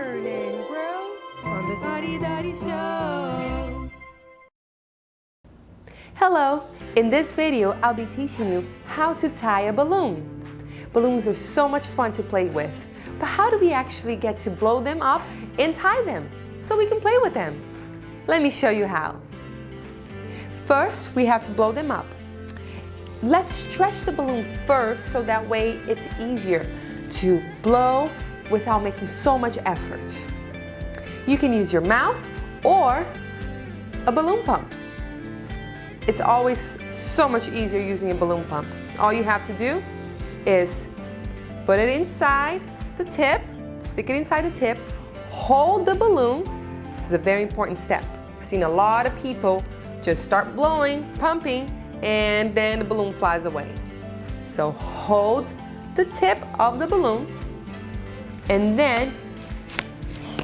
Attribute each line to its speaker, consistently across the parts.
Speaker 1: learn and grow on the Sari Dari Show.
Speaker 2: Hello! In this video, I'll be teaching you how to tie a balloon. Balloons are so much fun to play with, but how do we actually get to blow them up and tie them so we can play with them? Let me show you how. First, we have to blow them up. Let's stretch the balloon first so that way it's easier to blow without making so much effort. You can use your mouth or a balloon pump. It's always so much easier using a balloon pump. All you have to do is put it inside the tip, stick it inside the tip, hold the balloon. This is a very important step. I've seen a lot of people just start blowing, pumping, and then the balloon flies away. So hold the tip of the balloon and then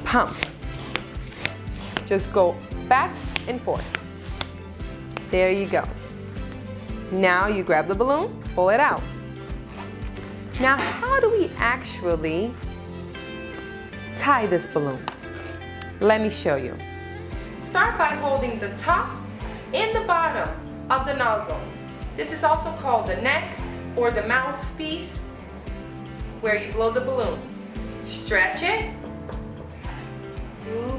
Speaker 2: pump. Just go back and forth. There you go. Now you grab the balloon, pull it out. Now how do we actually tie this balloon? Let me show you. Start by holding the top and the bottom of the nozzle. This is also called the neck or the mouthpiece where you blow the balloon. Stretch it,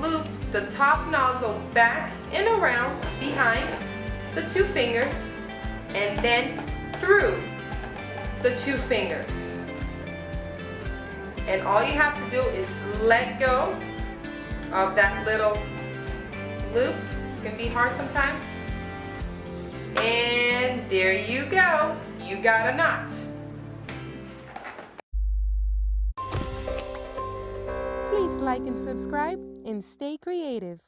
Speaker 2: loop the top nozzle back and around behind the two fingers and then through the two fingers. And all you have to do is let go of that little loop. It can be hard sometimes. And there you go. You got a knot.
Speaker 1: Please like and subscribe and stay creative.